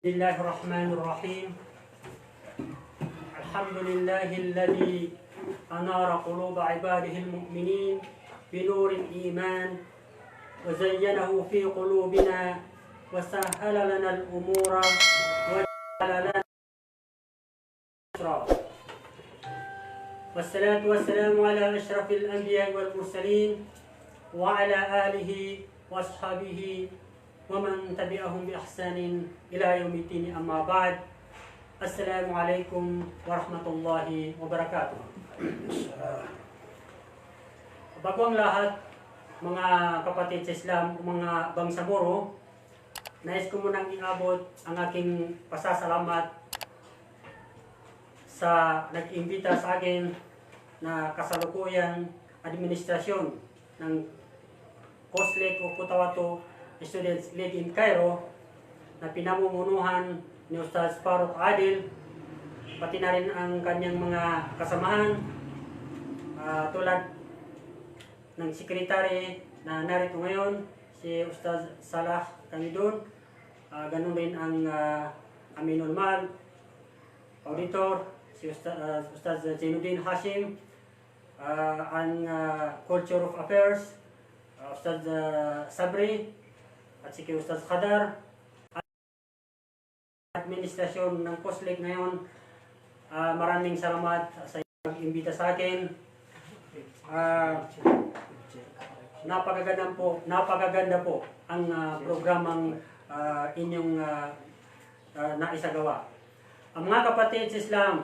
بسم الله الرحمن الرحيم. الحمد لله الذي أنار قلوب عباده المؤمنين بنور الإيمان وزينه في قلوبنا وسهل لنا الأمور وجعل لنا يسرا. والصلاة والسلام على أشرف الأنبياء والمرسلين وعلى آله وأصحابه ومن تبعهم بإحسان إلى يوم الدين. أما بعد. السلام عليكم ورحمة الله وبركاته. Bago ang lahat, mga kapatid sa Islam, mga bangsamoro, nais ko munang iabot ang aking pasasalamat sa nag-imbita sa akin na kasalukuyang administrasyon ng COSLEC o Cotabato Students League in Cairo na pinamumunuhan ni Ustaz Farouk Adil, pati na rin ang kanyang mga kasamahan tulad ng sekretary na narito ngayon, si Ustaz Salah Kamidun, ganun rin ang Aminul Mal, auditor, si Ustaz Zainuddin Hashim, ang Culture of Affairs, Ustaz Sabri, at si Ustaz Khadar, administrasyon ng COSLEC ngayon. Maraming salamat sa pag-imbita sa akin. Napakaganda po ang programang inyong naisagawa. Ang mga kapatid sa Islam,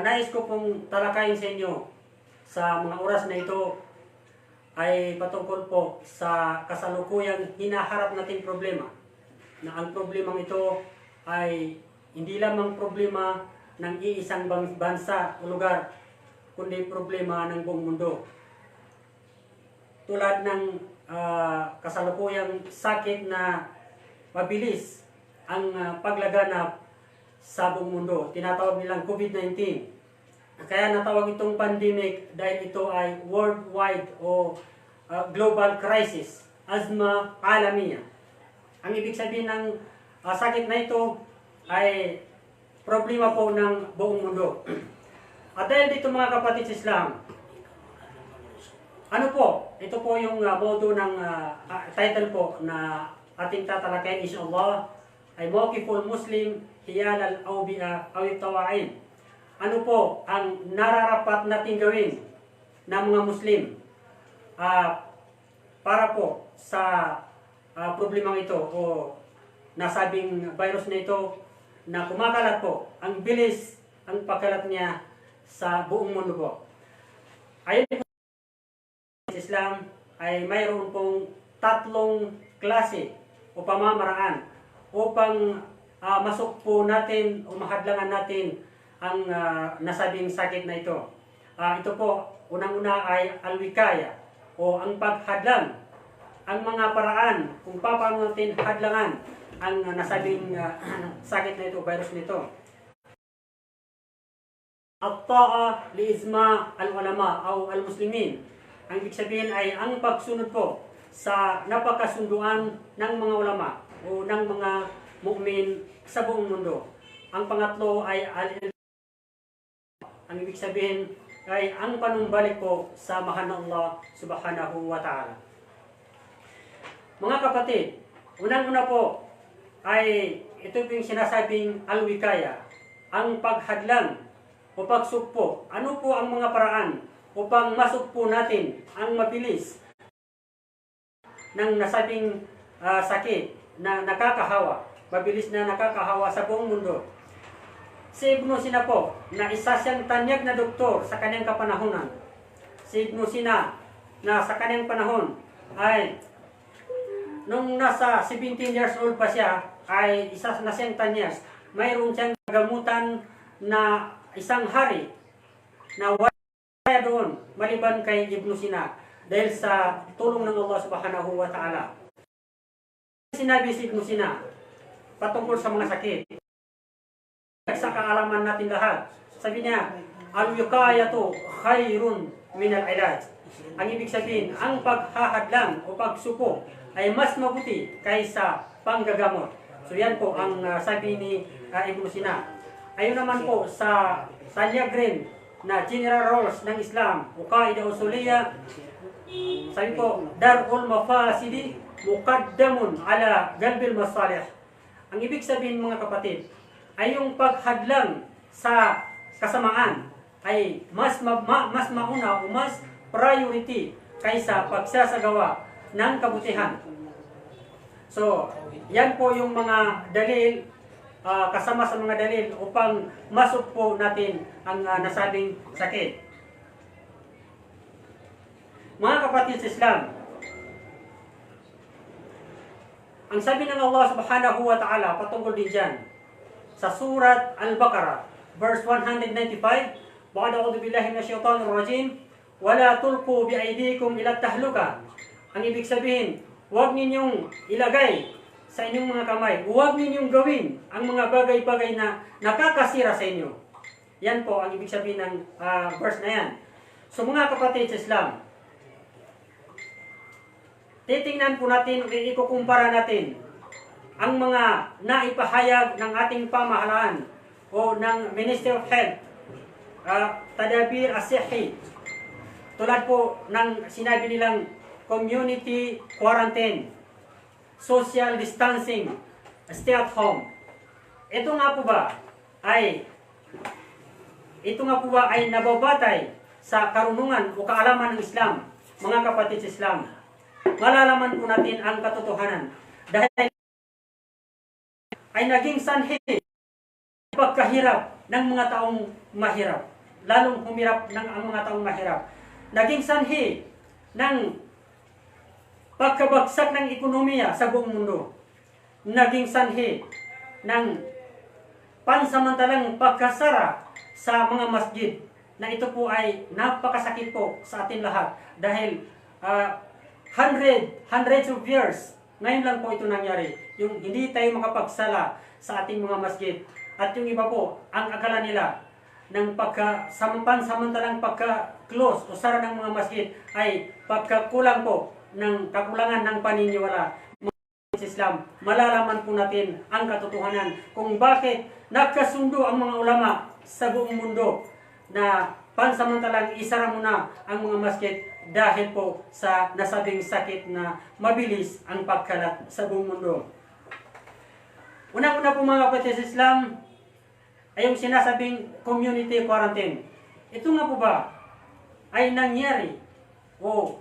nais ko pong talakayin sa inyo sa mga oras na ito ay patungkol po sa kasalukuyang hinaharap nating problema. Na ang problemang ito ay hindi lamang problema ng iisang bansa o lugar, kundi problema ng buong mundo. Tulad ng kasalukuyang sakit na mabilis ang paglaganap sa buong mundo. Tinatawag nilang COVID-19. Kaya natawag itong pandemic dahil ito ay worldwide o global crisis, azma alamiya. Ang ibig sabihin ng sakit na ito ay problema po ng buong mundo. At dahil dito mga kapatid sa Islam, ano po? Ito po yung modo ng title po na ating tatalakayin insyaAllah ay Mawqiful Muslim Hiyal al-Awbi'a aw Tawa'in. Ano po ang nararapat natin gawin ng mga Muslim para po sa problemang ito o nasabing virus na ito na kumakalat po, ang bilis ang pagkalat niya sa buong mundo po. Ayon po sa Islam ay mayroon pong tatlong klase o pamamaraan upang masok po natin o mahadlangan natin ang nasabing sakit na ito. Ito po, unang-una ay alwikaya o ang paghadlang. Ang mga paraan kung paano natin hadlangan ang nasabing sakit na ito, virus nito. At-ta'a li-izma al-ulama o al-muslimin. Ang ibig sabihin ay ang pagsunod po sa napakasunduan ng mga ulama o ng mga mu'min sa buong mundo. Ang pangatlo ay ang ibig sabihin ay ang panumbalik po sa mahal ng Allah subhanahu wa ta'ala. Mga kapatid, unang-una po ay ito yung sinasabing alwikaya, ang paghadlang o pagsugpo. Ano po ang mga paraan upang masugpo natin ang mabilis ng nasabing sakit na nakakahawa, mabilis na nakakahawa sa buong mundo. Si Ibn Sina po, na isa siyang tanyag na doktor sa kanyang kapanahunan. Si Ibn Sina, na sa kanyang panahon ay nung nasa 17 years old pa siya, ay isa na siyang tanyag. Mayroon siyang gamutan na isang hari na wala doon maliban kay Ibn Sina dahil sa tulong ng Allah subhanahu wa ta'ala. Sinabi si Ibn Sina patungkol sa mga sakit. Sa kaalaman natin lahat, sabi niya, al-wiqayatu khairun min al-ilaj. Ang ibig sabihin, ang paghahadlang o pagsuko ay mas mabuti kaysa panggagamot. So yan po ang sabi ni Ibn Sina. Ayun naman po sa Talyagrin na General Rules ng Islam, Qaida Usuliyya, sabi po, Darul Mafasidi Muqaddamun ala Jalbil Masalih. Ang ibig sabihin mga kapatid, ay yung paghadlang sa kasamaan ay mas mauna o mas priority kaysa pagsasagawa ng kabutihan. So, yan po yung mga dalil, kasama sa mga dalil upang masugpo natin ang nasabing sakit. Mga kapatid sa Islam, ang sabi ng Allah subhanahu wa ta'ala patungkol din dyan, sa surat Al-Baqarah, verse 195, Ba'da a'udhu billahi minasyaitanir rajim, wala tulqu bi'aydikum ila tahluka. Ang ibig sabihin, huwag ninyong ilagay sa inyong mga kamay, huwag ninyong gawin ang mga bagay-bagay na nakakasira sa inyo. Yan po ang ibig sabihin ng verse na yan. So mga kapatid sa Islam, titingnan po natin, ikukumpara natin ang mga naipahayag ng ating pamahalaan o ng Ministry of Health, Tadabir As-Sihi, tulad po ng sinabi nilang community quarantine, social distancing, stay at home. Ito nga po ba ay nababatay sa karunungan o kaalaman ng Islam, mga kapatid sa Islam? Malalaman po natin ang katotohanan dahil ay naging sanhi pagkahirap ng mga taong mahirap, lalong humirap ang mga taong mahirap. Naging sanhi ng pagkabagsak ng ekonomiya sa buong mundo. Naging sanhi ng pansamantalang pagkasara sa mga masjid, na ito po ay napakasakit po sa atin lahat dahil hundreds of years ngayon lang po ito nangyari, yung hindi tayo makapagsala sa ating mga masjid. At yung iba po, ang akala nila ng pansamantalang pagka-close o sara ng mga masjid ay pagkakulang po ng kakulangan ng paniniwala. Mga Islam, malalaman po natin ang katotohanan kung bakit nagkasundo ang mga ulama sa buong mundo na pansamantalang isara muna ang mga masjid dahil po sa nasabing sakit na mabilis ang pagkalat sa buong mundo. Una-una po mga kapatid sa Islam ay yung sinasabing community quarantine. Ito nga po ba ay nangyari o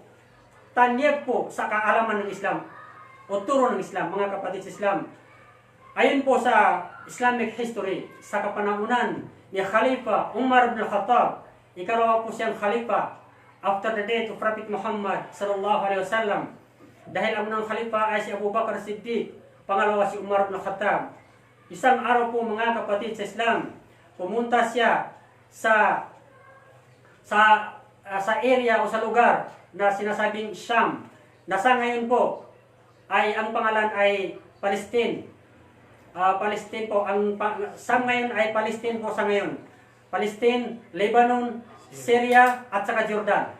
tanyag po sa kaalaman ng Islam o turo ng Islam, mga kapatid sa Islam? Ayon po sa Islamic history, sa kapanahunan ni Khalifa Umar ibn Khattab, ikalawa po siyang Khalifa after the death of Prophet Muhammad sallallahu alaihi wasallam. Dahil ang unang Khalifa ay si Abu Bakar Siddiq, pangalawa si Umar ibn Khattab. Isang araw po mga kapatid sa Islam, pumunta siya sa area o sa lugar na sinasabing Sham, na sa ngayon po ay ang pangalan ay Palestine. Palestine po, Sham ngayon ay Palestine po sa ngayon. Palestine, Lebanon, Syria at saka Jordan.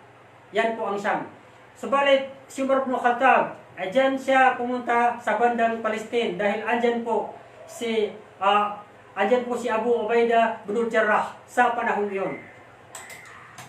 Yan po ang Sham. Subalit, si Umar ibn Khattab, dyan siya pumunta sa bandang Palestine dahil andyan po si Abu Ubaidah bin Jarrah sa panahon yun.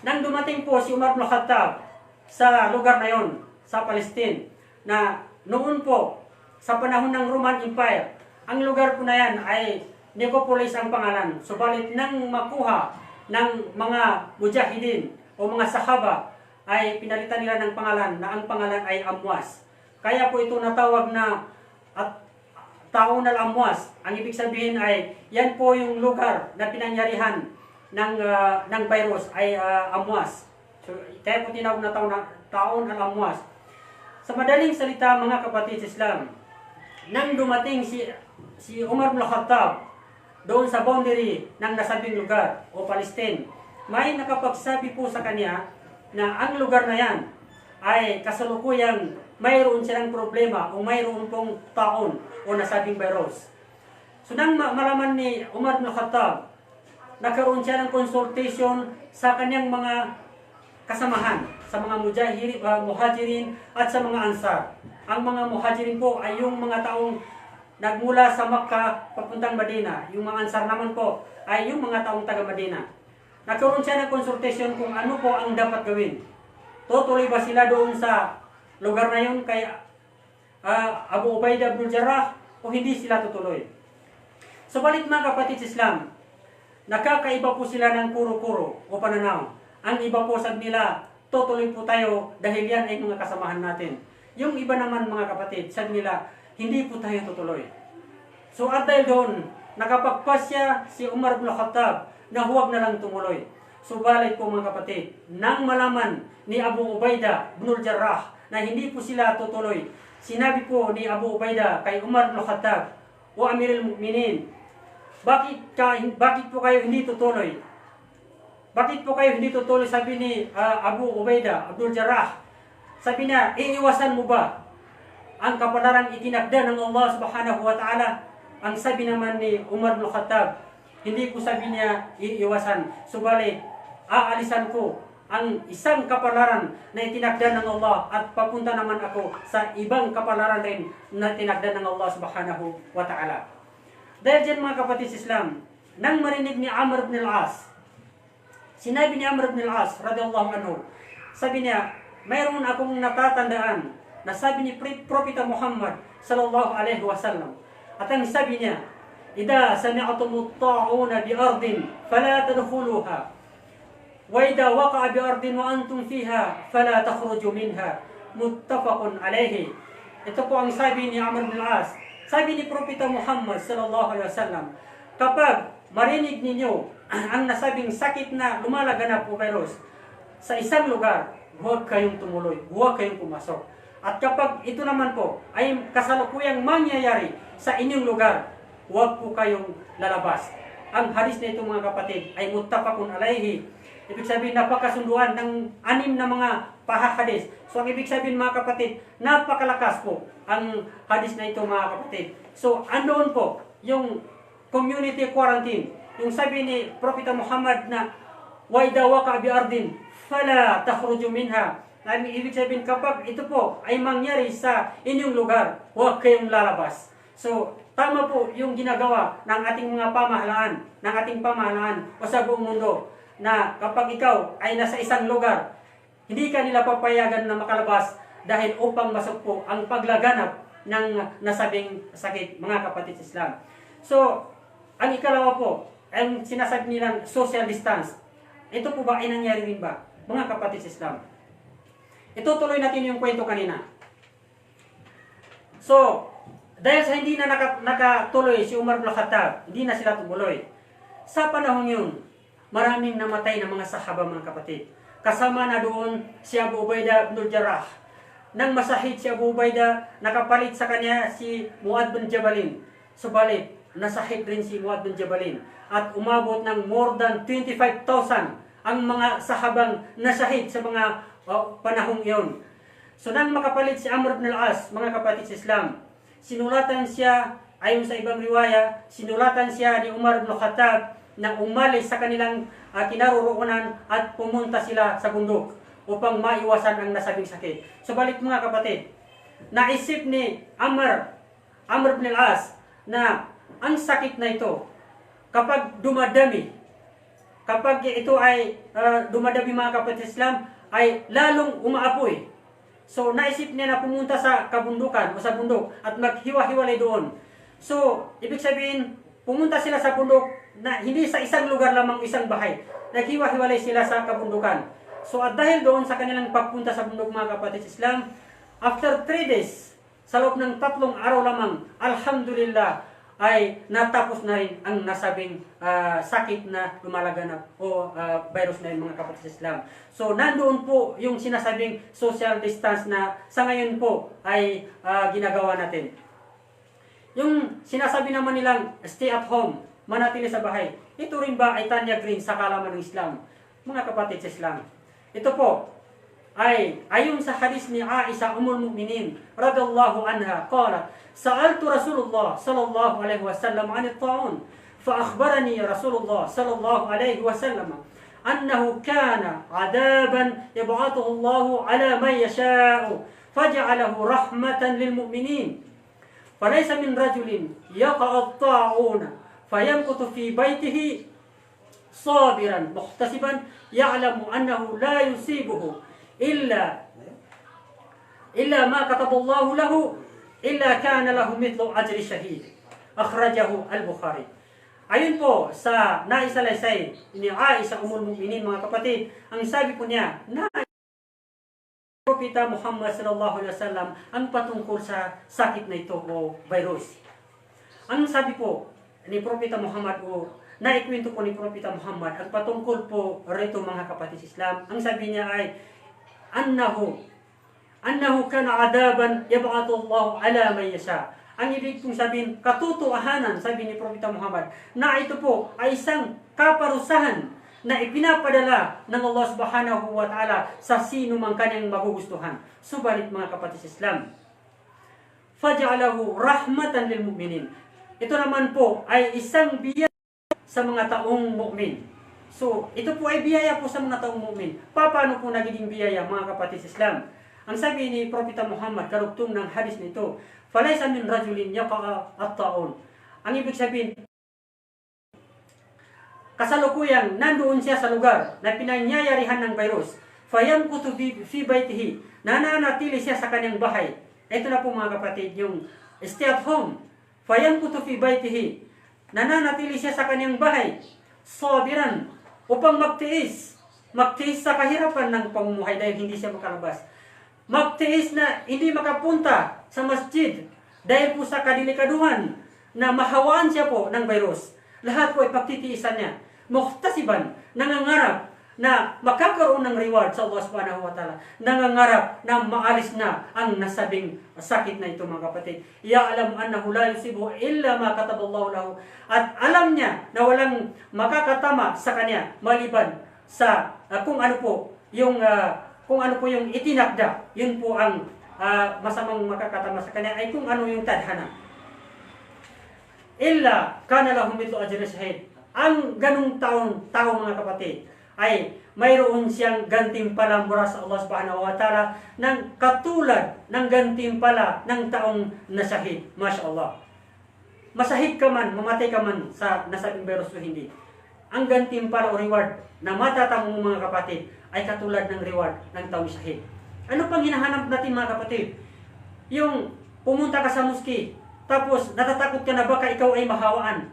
Nang dumating po si Umar ibn Khattab sa lugar na yon, sa Palestine, na noon po sa panahon ng Roman Empire, ang lugar po na yan ay Nicopolis ang pangalan. Subalit nang makuha ng mga mujahidin o mga sahaba, ay pinalitan nila ng pangalan na ang pangalan ay Amwas. Kaya po ito natawag na Taon al-Amwas. Ang ibig sabihin ay yan po yung lugar na pinangyarihan ng virus ay Amwas. So, kaya po tinawag na Taon al-Amwas. Sa madaling salita mga kapatid sa Islam, nang dumating si Umar ibn Khattab doon sa boundary ng nasabing lugar o Palestine, may nakapagsabi po sa kanya na ang lugar na yan ay kasalukuyang mayroon silang problema o mayroon pong taon o nasabing virus. So nang malaman ni Umar ibn Khattab, nagkaroon siya ng consultation sa kanyang mga kasamahan, sa mga muhajirin at sa mga ansar. Ang mga muhajirin po ay yung mga taong nagmula sa Makkah papuntang Madina. Yung mga Ansar naman po ay yung mga taong taga Madina. Nagkaroon siya ng consultation kung ano po ang dapat gawin. Tutuloy ba sila doon sa lugar na yun kay Abu Ubaidah ibn Jarrah o hindi sila tutuloy? Subalit mga kapatid sa Islam, nakakaiba po sila ng kuro-kuro o pananaw. Ang iba po sabi nila, tutuloy po tayo dahil yan ay mga kasamahan natin. Yung iba naman mga kapatid, sabi nila, hindi po tayo tutuloy. So at dahil doon, nakapagpasya si Umar ibn Khattab na huwag na lang tumuloy. Subalit po mga kapatid, nang malaman ni Abu Ubaidah ibn Jarrah na hindi po sila tutuloy, sinabi po ni Abu Ubaidah kay Umar ibn Khattab, "O Amirul Mu'minin, bakit po kayo hindi tutuloy? Bakit po kayo hindi tutuloy?" Sabi ni Abu Ubaidah ibn Jarrah. Sabi niya, iiwasan mo ba ang kapalaran itinakda ng Allah subhanahu wa ta'ala? Ang sabi naman ni Umar ibn Khattab, hindi ko sabi niya iiwasan. Subalit, aalisan ko ang isang kapalaran na itinakda ng Allah at papunta naman ako sa ibang kapalaran rin na tinakda ng Allah subhanahu wa ta'ala. Dahil dyan mga kapatid sa Islam, nang marinig ni Amr ibn al-As, sinabi ni Amr ibn al-As radiyallahu anhu, sabi niya, mayroon akong natatandaan na sabi ni Propeta Muhammad sallallahu alaihi wasallam. At ang sabi niya, "Idza sami'tumut ta'una bi ardin fala tadkhuluha. Wa idza waqa'a bi ardin wa antum fiha fala takhruju minha." Muttafaqun alaihi. Ito po ang sabi ni Amr ibn al-As. Sabi ni Propeta Muhammad sallallahu alaihi wasallam, kapag marinig ninyo ang nasabing sakit na lumalaganap o virus sa isang lugar, huwag kayong tumuloy, huwag kayong pumasok. At kapag ito naman po ay kasalukuyang mangyayari sa inyong lugar, huwag po kayong lalabas. Ang hadis na ito mga kapatid ay muttafaqun alaihi. Ibig sabihin napakasunduan ng 6 na mga pahahadis. So ang ibig sabihin mga kapatid, napakalakas po ang hadis na ito mga kapatid. So andoon po yung community quarantine. Yung sabi ni Propeta Muhammad na wa idza waqa bi ardin fala takhruju minha. Ibig sabihin kapag ito po ay mangyari sa inyong lugar, huwag kayong lalabas. So tama po yung ginagawa ng ating mga pamahalaan, o sa buong mundo, na kapag ikaw ay nasa isang lugar, hindi ka nila papayagan na makalabas dahil upang masok po ang paglaganap ng nasabing sakit, mga kapatid sa Islam. So, ang ikalawa po, ang sinasabi nilang social distance. Ito po ba ay nangyari rin ba, mga kapatid sa Islam? Itutuloy natin yung kwento kanina. So, dahil sa hindi na nakatuloy si Umar ibn Khattab, hindi na sila tumuloy. Sa panahon yun, maraming namatay na mga sahaba mga kapatid. Kasama na doon si Abu Ubaidah ibn Jarrah. Nang masahid si Abu Ubaidah, nakapalit sa kanya si Mu'adh bin Jabalin. Subalit, nasahid rin si Mu'adh bin Jabalin. At umabot ng more than 25,000 ang mga sahabang nasahid sa mga panahong iyon. So nang makapalit si Amr ibn al-As, mga kapatid sa Islam, sinulatan siya, ayon sa ibang riwaya, sinulatan siya ni Umar ibn Khattab na umalis sa kanilang kinaroroonan at pumunta sila sa bundok upang maiwasan ang nasabing sakit. Subalit mga kapatid, naisip ni Amr ibn al-As na ang sakit na ito, kapag dumadami, kapag ito ay dumadami mga kapatid sa Islam, ay lalong umaapoy. So naisip niya na pumunta sa kabundukan o sa bundok at maghiwa-hiwalay doon. So ibig sabihin, pumunta sila sa bundok na hindi sa isang lugar lamang, isang bahay. Naghiwa-hiwalay sila sa kabundukan. So at dahil doon sa kanilang pagpunta sa bundok mga kapatid sa Islam, after 3 days, sa loob ng 3 araw lamang, alhamdulillah, ay natapos na rin ang nasabing sakit na lumalaganap o virus na yun mga kapatid sa Islam. So nandoon po yung sinasabing social distance na sa ngayon po ay ginagawa natin. Yung sinasabi naman nilang stay at home, manatili sa bahay, ito rin ba ay tanyag rin sa kalaman ng Islam? Mga kapatid sa Islam, ito po ay ayon sa hadis ni Aisha Ummul Mu'minin radhiyallahu anha, qalat sa'altu Rasulullah sallallahu alaihi wasallam 'an at-ta'un fa akhbarani Rasulullah sallallahu alaihi wasallam annahu kana 'adaban yab'athuhu Allah 'ala man yasha'u faj'alahu rahmatan lil mu'minin falaysa min rajulin yaqa'u at-ta'un fayamkutu fi baytihi sabiran muhtasiban ya'lamu annahu la yusibuhu illa ma kataballahu lahu illa kana lahu mithlu ajri shahid. Akhrajahu al-Bukhari. Ayun po sa naisalaysay ni Aisha Ummul Mu'minin, mga kapatid, ang sabi po niya na Propeta Muhammad sallallahu alaihi wasallam ang patungkol sa sakit na ito o virus. Ang sabi po ni Propeta Muhammad o naikwento po ni Propeta Muhammad ang patungkol po rito, mga kapatid Islam, ang sabi niya ay annahu kana adaban yab'athu Allah ala man yasha. Ang ibig pong sabihin, katotohanan, sabi ni Propeta Muhammad, na ito po ay isang kaparusahan na ipinapadala ng Allah subhanahu wa ta'ala sa sino man kanyang magugustuhan. Subalit, mga kapatid Islam, faj'alahu rahmatan lil mu'minin. Ito naman po ay isang biyaya sa mga taong mu'min. So, ito po ay biyaya po sa mga taong mu'min. Paano po nagiging biyaya, mga kapatid Islam? Ang sabi ni Propeta Muhammad, karugtong ng hadis nito, falaysa min rajulin yaqa'a at-ta'un. Ang ibig sabihin, kasalukuyang nandoon siya sa lugar na pinanyayarihan ng virus. Fayamkutu fi baytihi. Nananatili siya sa kanyang bahay. Ito na po, mga kapatid, yung stay at home. Fayamkutu fi baytihi. Nananatili siya sa kanyang bahay. Sabiran. Upang magtiis sa kahirapan ng pamumuhay dahil hindi siya makalabas. Magtiis na hindi makapunta sa masjid dahil po sa kadilikaduhan na mahawaan siya po ng virus. Lahat po ay pagtitiisan niya. Muhtasiban, nangangarap na makakaroon ng reward sa Allah subhanahu wa ta'ala. Nangangarap na maalis na ang nasabing sakit na ito, mga kapatid. Ya'lamu annahu la yusibuhu illa ma kataballahu lahu. At alam niya na walang makakatama sa kanya maliban sa kung ano po yung itinakda. Yun po ang masamang makakatama sa kanya ay kung ano yung tadhana. Illa kana lahum mithlu ajri shahid. Ang ganung tao, mga kapatid, ay mayroon siyang gantimpala mula sa Allah subhanahu wa ta'ala ng katulad ng gantimpala ng taong nasahid. Masya Allah. Masahid ka man, mamatay ka man sa nasabing virus o hindi. Ang gantimpala o reward na matatamo mo, mga kapatid, ay katulad ng reward ng taong sahid. Ano pang hinahanap natin, mga kapatid? Yung pumunta ka sa muski, tapos natatakot ka na baka ikaw ay mahawaan.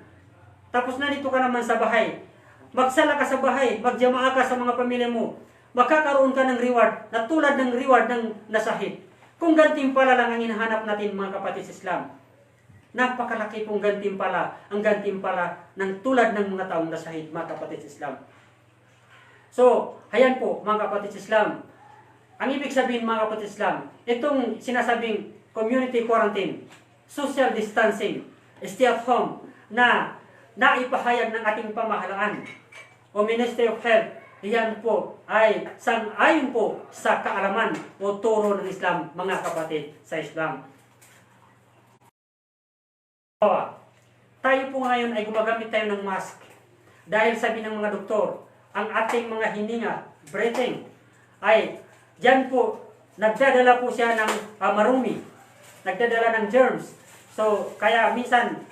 Tapos nandito ka naman sa bahay. Magsala ka sa bahay, magjamaa ka sa mga pamilya mo. Makakaroon ka ng reward na tulad ng reward ng nasahid. Kung gantimpala lang ang hinahanap natin, mga kapatid sa Islam, napakalaki pong gantimpala, ang gantimpala ng tulad ng mga taong nasahid, mga kapatid sa Islam. So, ayan po, mga kapatid sa Islam. Ang ibig sabihin, mga kapatid sa Islam, itong sinasabing community quarantine, social distancing, stay at home, na naipahayag ng ating pamahalaan o Ministry of Health, iyan po ay sang-ayon po sa kaalaman o turo ng Islam, mga kapatid sa Islam. Tayo po ngayon ay gumagamit tayo ng mask dahil sabi ng mga doktor, ang ating mga hininga, breathing, ay dyan po, nagdadala po siya ng marumi, nagdadala ng germs. So, kaya minsan,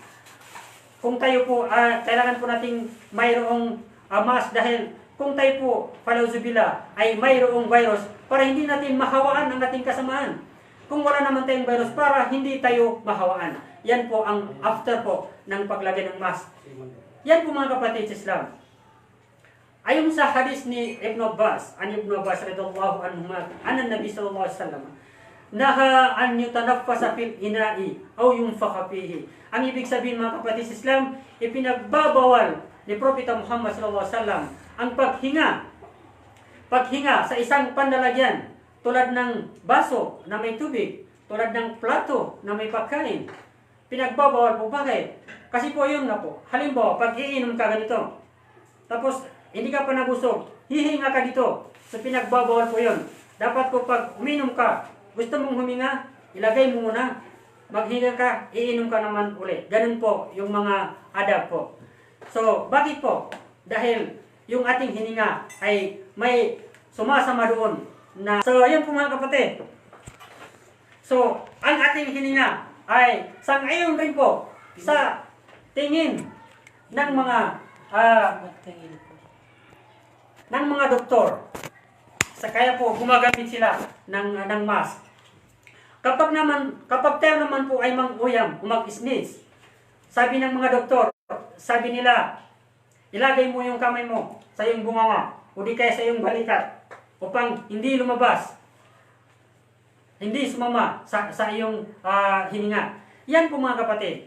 kung tayo po, kailangan po nating mayroong mask dahil kung tayo po, palauzubillah, ay mayroong virus para hindi natin mahawaan ang ating kasamaan. Kung wala naman tayong virus, para hindi tayo mahawaan. Yan po ang after po ng paglagay ng mask. Yan po, mga kapatid sa Islam. Ayon sa hadis ni Ibn Abbas, radhiyallahu anhu, anan Nabi sallallahu alaihi wasallam, naha an yutanaffasa fil ina'i aw yunfakha fihi. Ang ibig sabihin, mga kapatid sa Islam, ipinagbabawal ni Propeta Muhammad sallallahu alaihi wasallam ang paghinga sa isang panlalagyan tulad ng baso na may tubig, tulad ng plato na may pagkain. Pinagbabawal po. Bakit? Kasi po yun nga po. Halimbawa, pag iinom ka ganito, tapos hindi ka pa nabusog, hihinga ka dito. So pinagbabawal po yun. Dapat po pag uminom ka, gusto mong huminga, ilagay mo muna. Maghinga ka, iinom ka naman uli. Ganun po yung mga adab po. So, bakit po? Dahil yung ating hininga ay may sumasama doon. So, ayun po, mga kapatid. So, ang ating hininga ay sang-ayon rin po sa tingin ng mga doktor. Kaya po gumagamit sila ng mask. Kapag tayo naman po ay mang-uyam, mag-sneeze, sabi ng mga doktor, sabi nila, ilagay mo yung kamay mo sa iyong bunganga o di kaya sa iyong balikat upang hindi lumabas, hindi sumama sa iyong hininga. Yan po mga kapatid,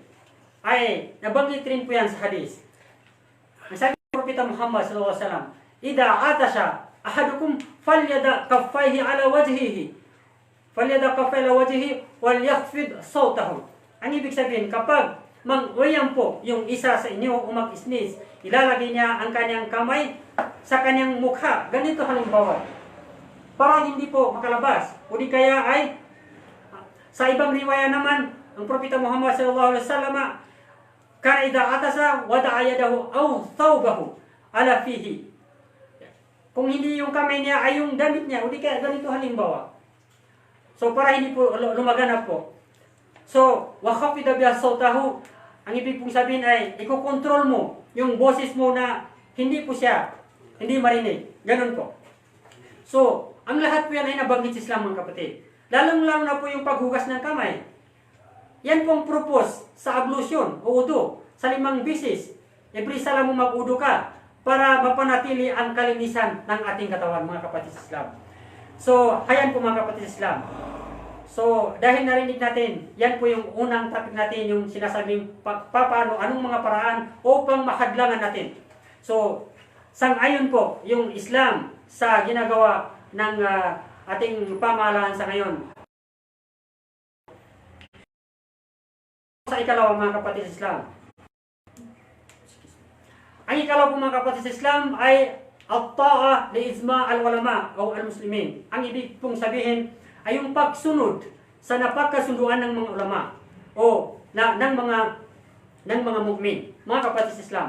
ay nabanggit rin po yan sa hadis. Ang sabi ng Propeta Muhammad SAW, "Ida atasha ahadukum falyada kaffayhi ala wajhihi wal yakhfid sawtahu." Ang ibig sabihin, kapag mang-uyam po yung isa sa inyo o mag-sneeze, ilalagay niya ang kanyang kamay sa kanyang mukha. Ganito halimbawa, para hindi po makalabas. O di kaya ay, sa ibang riwaya naman, ang Propeta Muhammad SAW, kana idha atasa wada'a yadahu aw thawbahu ala fihi. Kung hindi yung kamay niya ay yung damit niya, o di kaya ganito halimbawa. So para hindi po lumaganap po. So, wa khafida biha sawtahu, ang ibig pong sabihin ay ikokontrol mo yung boses mo na hindi po siya, hindi marinig. Ganun po. So, ang lahat po yan ay nabanggit sa Islam mga kapatid. Lalong-lalo na po yung paghugas ng kamay. Yan pong purpose sa ablution o udo sa 5 bisis. Every sala mo mag-udo ka para mapanatili ang kalinisan ng ating katawan mga kapatid sa Islam. So, hayan po mga kapatid sa Islam. So, dahil narinig natin, yan po yung unang topic natin, yung sinasabing paano, anong mga paraan upang mahadlangan natin. So, sang-ayon po yung Islam sa ginagawa ng ating pamahalaan sa ngayon. Sa ikalawa mga kapatid sa Islam. Ang ikalawa po mga kapatid sa Islam ay at-ta'a li ijma' al-ulama o al-muslimin. Ang ibig pong sabihin ay yung pagsunod sa napagkasunduan ng mga ulama o ng mga mu'min, mga kapatid sa Islam.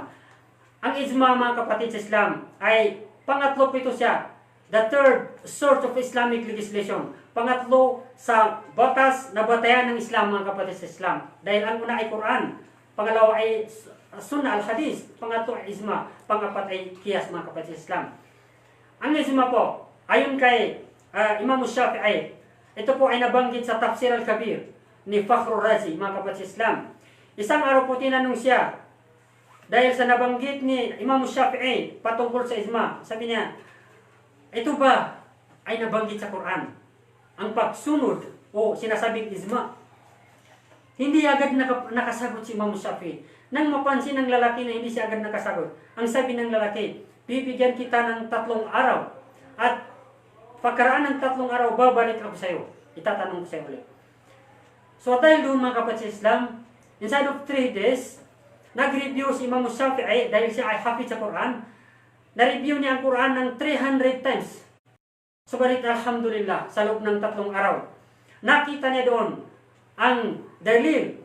Ang ijma' mga kapatid sa Islam ay pangatlo po ito siya, the third source of Islamic legislation. Pangatlo sa batas na batayan ng Islam mga kapatid sa Islam. Dahil ang una ay Quran, pangalawa ay Sunnah al-Hadith, pangatlo ay ijma', pangapat ay qiyas mga kapatid sa Islam. Ang ijma' po, ayon kay Imam Shafi'i, ito po ay nabanggit sa Tafsir al-Kabir ni Fakhrur Razi, mga kapatid sa Islam. Isang araw po tinanong siya, dahil sa nabanggit ni Imam Shafi'i patungkol sa ijma', sabi niya, ito ba ay nabanggit sa Quran? Ang pagsunod o sinasabing ijma'. Hindi agad nakasagot si Imam Shafi'i. Nang mapansin ng lalaki na hindi siya agad nakasagot, ang sabi ng lalaki, bibigyan kita ng 3 araw at pagkaraan ng 3 araw, babalik ako sa iyo. Itatanong ko sa iyo ulit. So dahil doon mga kapatid sa Islam, inside of 3 days, nag-review si Imam Shafi'i dahil siya ay hafid sa Quran. Na-review niya ang Quran ng 300 times. Subalit alhamdulillah, sa loob ng 3 araw, nakita niya doon ang dalil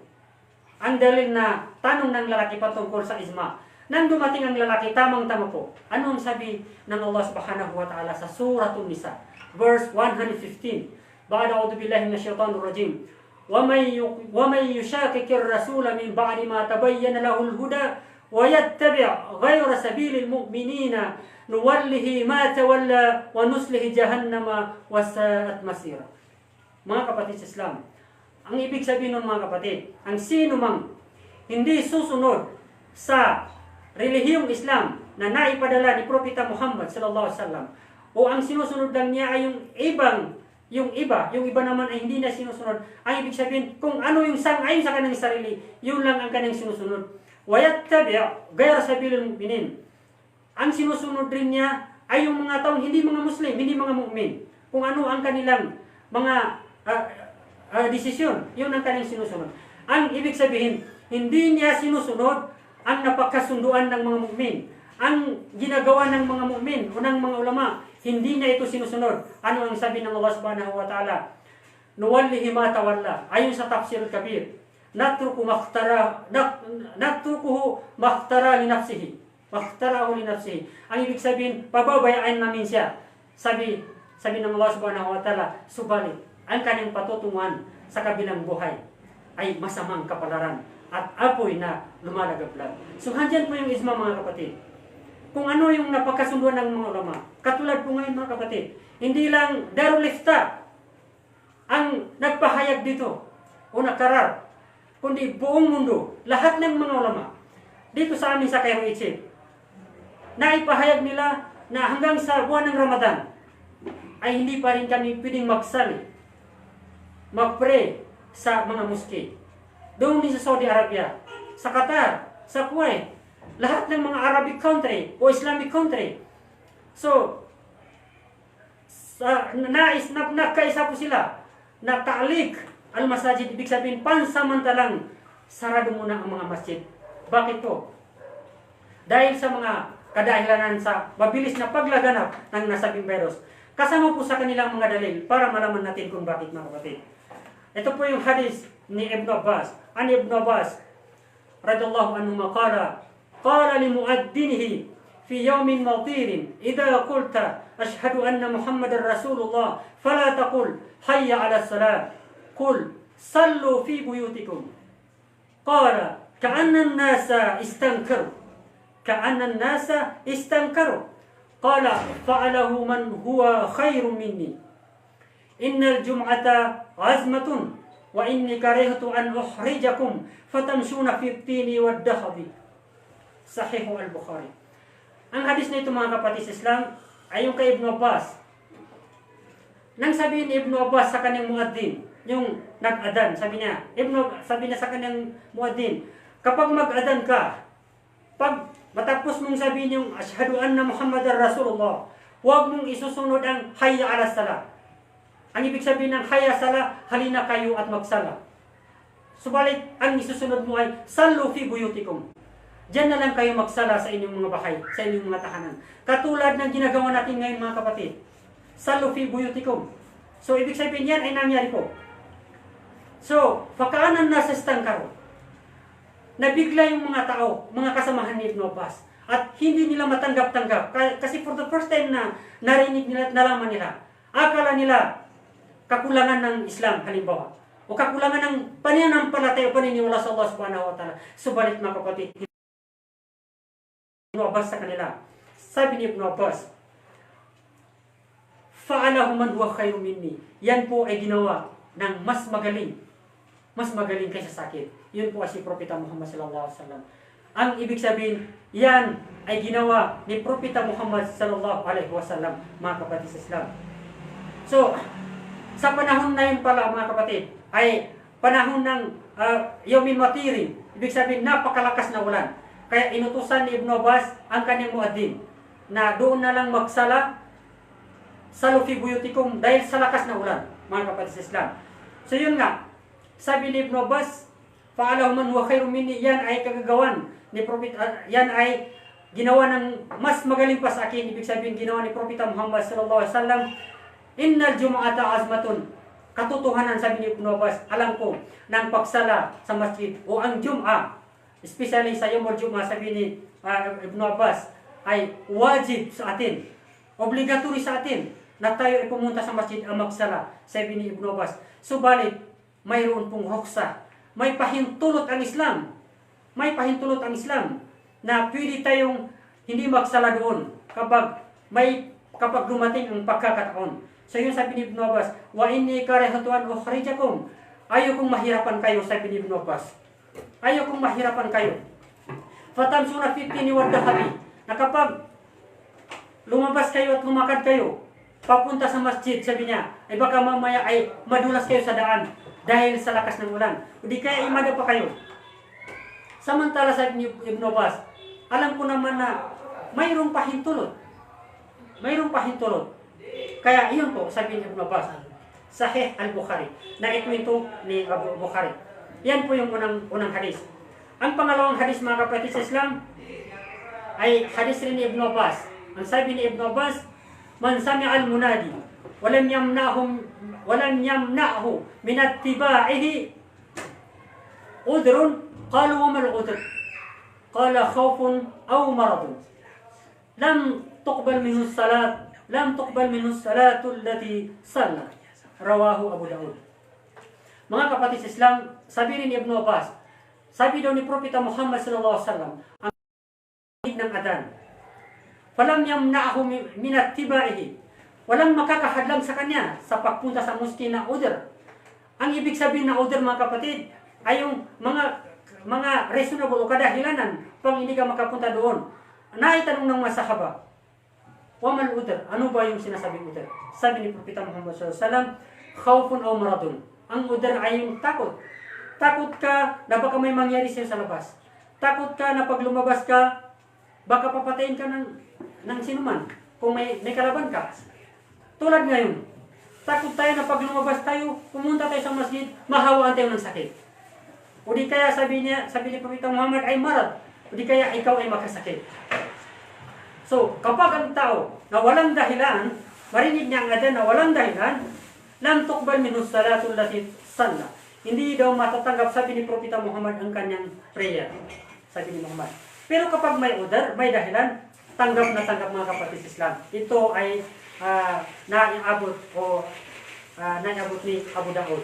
na tanong ng lalaki patungkol sa ijma'. Nang dumating ang lalaki, tamang-tama po. Ano ang sabi ng Allah subhanahu wa ta'ala sa Suratul Nisa? Verse 115. Ba'da a'udhu billahi minasyaitanir rajim. Wa may yushakikir rasula min ba'di ma tabayyana lahul huda wa yattabi' ghayra sabilil mu'minina nuwallihi ma tawalla wa nuslihi jahannama wa sa'at masira. Mga kapatid sa Islam, ang ibig sabihin ng mga kapatid, ang sino mang hindi susunod sa relihiyong Islam na naipadala ni Propeta Muhammad sallallahu alaihi wasallam, o ang sinusunod lang niya ay yung iba naman ay hindi na sinusunod, ang ibig sabihin, kung ano yung sang-ayon sa kanyang sarili, yun lang ang kanyang sinusunod. وَيَتَّبِعْ غَيْرَ سَبِيلِ الْمُؤْمِنِينَ. Ang sinusunod rin niya ay yung mga taong hindi mga Muslim, hindi mga mu'min. Kung ano ang kanilang mga desisyon, yun ang kanyang sinusunod. Ang ibig sabihin, hindi niya sinusunod ang napagkasunduan ng mga mu'min. Ang ginagawa ng mga mu'min o ng mga ulama, hindi niya ito sinusunod. Ano ang sabi ng Allah subhanahu wa ta'ala? Nuwallihi ma tawalla. Ayon sa Tafsir al-Kabir, natrukuhu makhtara li nafsihi. Makhtarahu li nafsihi. Ang ibig sabihin, pababayaan namin siya. Sabi ng Allah subhanahu wa ta'ala, subalit, ang kanyang patutunguhan sa kabilang buhay ay masamang kapalaran at apoy na lumalagablag. So handyan po yung ijma mga kapatid. Kung ano yung napakasunduan ng mga ulama. Katulad po ngayon mga kapatid, hindi lang Darul Ifta ang nagpahayag dito o nakarar, kundi buong mundo, lahat ng mga ulama dito sa amin sa Cairo Egypt, na ipahayag nila na hanggang sa buwan ng Ramadan ay hindi pa rin kami pwedeng magsali, mag-pray sa mga muski. Doon din sa Saudi Arabia, sa Qatar, sa Kuwait, lahat ng mga Arabic country o Islamic country. So, nagkaisa po sila na ta'liq al-masajid, ibig sabihin pansamantalang sarado muna ang mga masjid. Bakit po? Dahil sa mga kadahilanan sa mabilis na paglaganap ng nasabing virus. Kasama po sa kanilang mga dalil para malaman natin kung bakit mga kapatid. Ito po yung hadis ni Ibn Abbas. An Ibn Abbas radiyallahu anhu maqala qala li muaddinihi fi yawmin matirin idha qulta ashhadu anna Muhammadar Rasulullah fala taqul hayya 'ala salat qul sallu fi buyutikum. Qala ka'anna an-nasa istankaru qala fa'alahu man huwa khairun minni innal jum'ata azmatun wa inni karihtu an uhrijakum fatamshuna fi tini wad dahabi. Sahih al-Bukhari. Ang hadis na ito mga kapatid sa Islam ay yung kay Ibn Abbas. Nang sabihin ni Ibn Abbas sa kanyang muaddin, yung nag-adan, sabi niya sa kanyang muaddin, kapag mag-adan ka, pag matapos mong sabihin yung ashhadu anna Muhammadar Rasulullah, huwag mong isusunod ang hayya 'ala salat. Ang ibig sabihin ng hayya sala, halina kayo at magsala. Subalit, ang isusunod mo ay sallu fi buyutikum. Diyan na lang kayo magsala sa inyong mga bahay, sa inyong mga tahanan. Katulad ng ginagawa natin ngayon mga kapatid. Sallu fi buyutikum. So, ibig sabihin yan ay nangyari po. So, fakaanan na sa stangkaro. Nabigla yung mga tao, mga kasamahan ni Ibn Abbas. At hindi nila matanggap-tanggap. Kasi for the first time na narinig nila at nalaman nila, akala nila kakulangan ng Islam halimbawa. O kakulangan ng pananampalataya o paniniwala sa Allah subhanahu wa ta'ala. Subalit mga kapatid, Ibn Abbas sa kanila. Sabi ni Ibn Abbas, fa'alahu man huwa khairum minni. Yan po ay ginawa ng mas magaling kaysa sa akin. Yun po ay si Propeta Muhammad sallallahu alaihi wasallam. Ang ibig sabihin, yan ay ginawa ni Propeta Muhammad sallallahu alaihi wasallam, mga kapatid sa Islam. So, sa panahon na yun pala mga kapatid, ay panahon ng Yawmin Matirin. Ibig sabihin, napakalakas na ulan. Kaya inutusan ni Ibn Abbas ang kanyang muaddin na doon na lang magsala salu fi buyutikum dahil sa lakas na ulan, mga kapatid sa Islam. So yun nga, sabi ni Ibn Abbas, fa'alahu man huwa khairum minni, yan ay kagagawan ni Prophet, yan ay ginawa ng mas magaling pa sa akin. Ibig sabihin, ginawa ni Propeta Muhammad sallallahu alaihi wasallam. Innal jumu'ata azmatun. Katotohanan, sabi ni Ibn Abbas, alam ko, ng pagsala sa masjid o ang Jum'ah, especially sa Yawmul Jum'ah, sabi ni Ibn Abbas, ay wajib sa atin, obligatory sa atin, na tayo ay pumunta sa masjid ang magsala, sabi ni Ibn Abbas. Subalit, mayroon pong ruksa, may pahintulot ang Islam, na pwede tayong hindi magsala doon kapag dumating ang pagkakataon. So yun sabi ni Ibn Abbas, wa inni karihtu an ukhrijakum. Ayaw kong mahirapan kayo, sabi ni Ibn Abbas. Ayaw kong mahirapan kayo. Fatamsuna fi tini wad dahabi. Na kapag lumabas kayo at lumakad kayo papunta sa masjid, sabi niya, ay baka mamaya ay madulas kayo sa daan dahil sa lakas ng ulan. Hindi kaya imada pa kayo. Samantala sabi ni Ibn Abbas, alam ko naman na mayroong pahintulot. Kaya iyon po, sabi ni Ibn Abbas, Sahih al-Bukhari, na ikwento ni Abu Bukhari. Yan po yung unang hadis. Ang pangalawang hadis mga kapatid sa Islam ay hadis rin ni Ibn Abbas. Ang sabi ni Ibn Abbas, man sami'a al-munadi walam yamna'hu min attiba'ihi udrun qalu wa mal udr qala khawfun aw maradun lam tuqbal minhu salatu allati salla. Rawahu Abu Daud. Mga kapatid sa Islam, sabi rin ni Ibn Abbas, sabi daw ni Propeta Muhammad sallallahu alaihi wasallam, ang ng adan, falam yamna'ahu min attibaihi, walang makakahadlang sa kanya sa pagpunta sa muski na order. Ang ibig sabihin na order, mga kapatid, ay yung mga reasonable o kadahilanan pang hindi ka makapunta doon. Naitanong ng mga sahaba, wamal order, ano ba yung sinasabing order? Sabi ni Propeta Muhammad sallallahu alaihi wasallam, khawfun aw maradun. Ang order ay yung takot. Takot ka na baka may mangyari sa'yo sa labas. Takot ka na pag lumabas ka, baka papatayin ka ng sinuman kung may kalaban ka. Tulad ngayon, takot tayo na pag lumabas tayo, pumunta tayo sa masjid, mahawaan tayo ng sakit. O di kaya sabi ni Propeta Muhammad ay marad, o di kaya ikaw ay makasakit. So, kapag ang tao na walang dahilan, marinig niya ang adan na walang dahilan, lam tuqbal minhu salatul lati salla. Hindi daw matatanggap, sabi ni Propeta Muhammad, ang kanyang prayer. Sabi ni Muhammad. Pero kapag may order, may dahilan, tanggap na tanggap, mga kapatid Islam. Ito ay naiabot ni Abu Daud.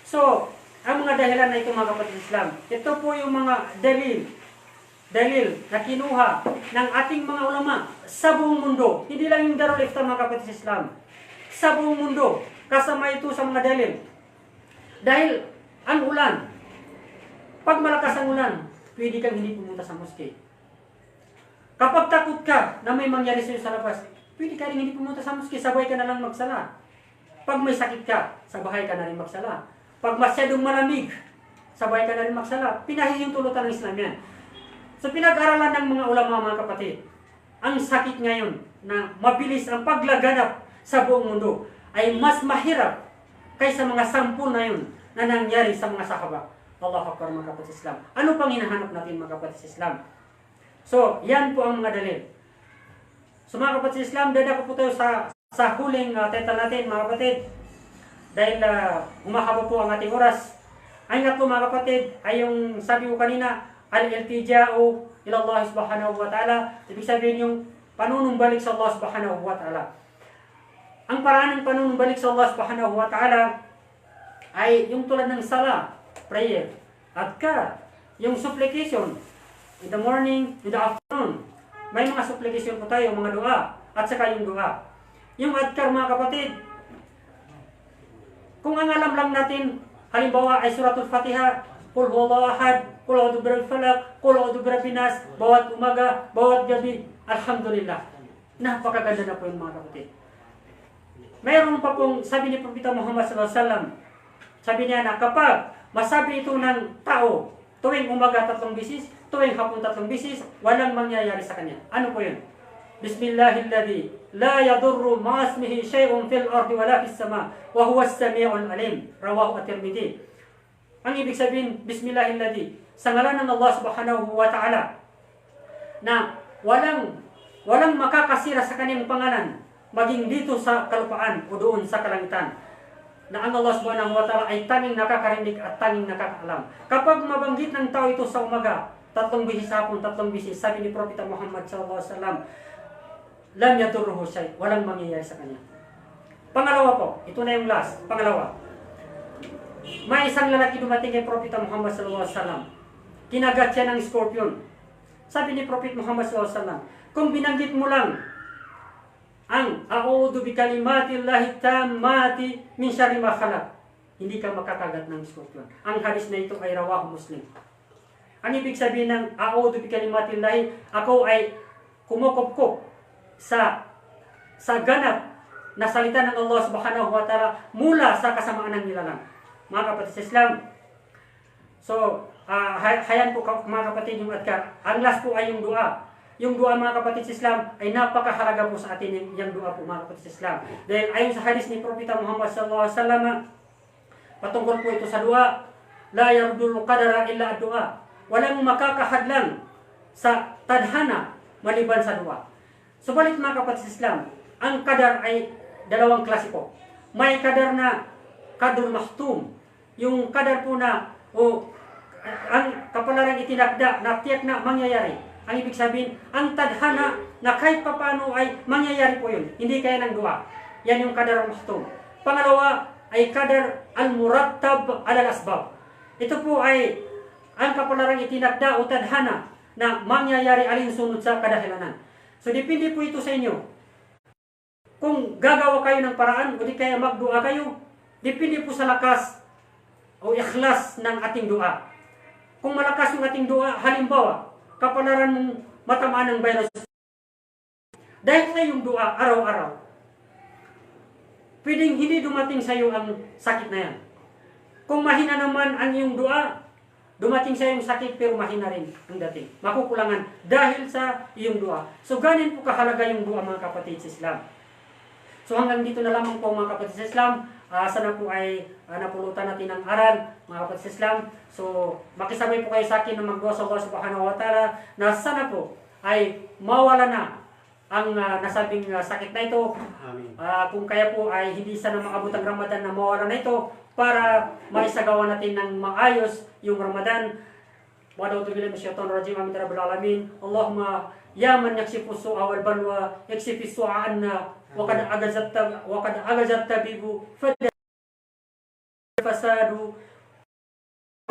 So, ang mga dahilan na ito, mga kapatid Islam, ito po yung mga dalil na kinuha ng ating mga ulama sa buong mundo. Hindi lang yung Darul Ifta, mga kapatid Islam. Sa buong mundo, kasama ito sa mga dalil. Dahil ang ulan, pag malakas ang ulan, pwede kang hindi pumunta sa moske. Kapag takot ka na may mangyari sa iyo sa labas, pwede ka rin hindi pumunta sa moske, sabay ka na lang magsala. Pag may sakit ka, sabay ka na rin magsala. Pag masyadong malamig, sabay ka na rin magsala. Pinahihintulutan ng Islam yan. So pinag-aralan ng mga ulama, mga kapatid, ang sakit ngayon na mabilis ang paglaganap sa buong mundo ay mas mahirap kaysa mga sampul na yun na nangyari sa mga sahaba. Allahu Akbar, mga kapatid Islam. Ano pang hinahanap natin, mga kapatid Islam? So, yan po ang mga dalil. So, mga kapatid Islam, dadako po tayo sa huling title natin, mga kapatid. Dahil umahaba po ang ating oras. Ay nga po, mga kapatid, ay yung sabi ko kanina, al-iltija'u ila Allah subhanahu wa ta'ala. Ibig sabihin yung panunumbalik sa Allah subhanahu wa ta'ala. Ang paraan ng panunumbalik sa Allah subhanahu wa ta'ala ay yung tulad ng sala, prayer, adkar, yung supplication, in the morning, in the afternoon. May mga supplication po tayo, mga dua, at saka yung dua. Yung adkar, mga kapatid, kung ang alam lang natin, halimbawa ay suratul Fatiha, Qul huwallahu ahad, Qul a'udzu birabbil falaq, Qul a'udzu birabbin nas, bawat umaga, bawat gabi, alhamdulillah. Napakaganda na po yung, mga kapatid. Mayroon pa pong sabi ni Propeta Muhammad sallallahu alaihi wasallam, sabi niya na kapag masabi ito ng tao tuwing umaga 3 bisis, tuwing hapon 3 bisis, walang mangyayari sa kanya. Ano po yun? Bismillahilladzi la yadurru ma'asmihi shay'un fil ardi wala fis sama wa huwa as-sami'ul alim. Rawahu at-Tirmidzi. Ang ibig sabihin, Bismillahilladzi, sa ngalan ng Allah subhanahu wa ta'ala, na walang makakasira sa kanyang pangalan, maging dito sa kalupaan o doon sa kalangitan, na ang Allah subhanahu wa ta'ala ay tanging nakakarinig at tanging nakakaalam. Kapag mabanggit ng tao ito sa umaga, 3 bisis hapon, 3 bisis, sabi ni Propeta Muhammad sallallahu alaihi wasallam, lam yadurruhu shay', walang mangyayari sa kanya. Pangalawa po, ito na yung last, pangalawa. May isang lalaki dumating kay Propeta Muhammad sallallahu alaihi wasallam. Kinagat siya ng scorpion. Sabi ni Propeta Muhammad sallallahu alaihi wasallam, kung binanggit mo lang ang a'udhu bi kalimatillahi tammati min syarri ma khalaq, hindi ka makakagat ng scorpion. Ang hadis na ito ay rawahu Muslim. Ang ibig sabihin ng a'udhu bi kalimatillahi, ako ay kumukupkup sa ganap na salita ng Allah subhanahu wa ta'ala mula sa kasamaan ng nilalang. Mga kapatid sa Islam, so hayan po mga kapatid yung adkar. Ang last po ay yung dua. Yung dua, mga kapatid sa Islam, ay napakahalaga po sa atin yung dua po, mga kapatid sa Islam. Dahil ayon sa hadis ni Propeta Muhammad sallallahu alaihi wasallam, patungkol po ito sa dua, la yardul qadara illa ad-dua. Walang makakahadlang sa tadhana maliban sa dua. Subalit, mga kapatid sa Islam, ang kadar ay dalawang klase po. May kadar na kadar mahtum, yung kadar po na ang kapalaran itinakda na tiyak na mangyayari. Ang ibig sabihin, ang tadhana na kahit papano ay mangyayari po yun. Hindi kaya ng dua. Yan yung kadar mahtum. Pangalawa, ay kadar al-murattab alal asbab. Ito po ay ang kapalaran itinakda o tadhana na mangyayari alinsunod sa kadahilanan. So depende po ito sa inyo. Kung gagawa kayo ng paraan o di kaya magdua kayo, depende po sa lakas o ikhlas ng ating dua. Kung malakas yung ating dua, halimbawa, kapalaran mong matamaan ng virus, dahil sa iyong dua araw-araw, pwedeng hindi dumating sa iyo ang sakit na yan. Kung mahina naman ang iyong dua, dumating sa iyong sakit pero mahina rin ang dating. Makukulangan dahil sa iyong dua. So ganin po kahalaga yung dua, mga kapatid sa Islam. So hanggang dito na lamang po, mga kapatid sa Islam. Sana po ay napulutan natin ang aral, mga kapatid sa Islam. So makisabay po kayo sa akin na magdua sa Allah subhanahu wa ta'ala na sana po ay mawala na ang nasabing sakit na ito. Amin. Kung kaya po ay hindi sana makabot ang Ramadan na mawala na ito para maisagawa natin ng maayos yung Ramadan. Wada'utu billahi minasyaitonir rajim. Amin ya rabbal alamin. Allahumma ya man yakshifu su'a wal balwa yakshifi su'a anna wa qad agazat tabibu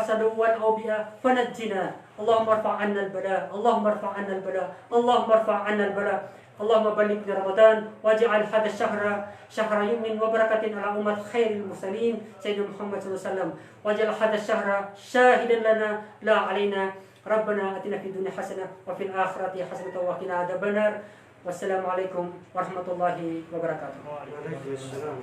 fasadu wal awbiya fanajjina. Allahumma arfa' anna al-bala, Allahumma arfa' anna al-bala, Allahumma arfa' anna al-bala. اللهم بلغنا رمضان واجعل هذا الشهر شهر يمن وبركة على أمة خير المرسلين سيدنا محمد صلى الله عليه وسلم واجعل هذا الشهر شاهدا لنا لا علينا ربنا آتنا في الدنيا حسنة وفي الآخرة حسنة وقنا عذاب النار والسلام عليكم ورحمة الله وبركاته. Waalaikumsalam.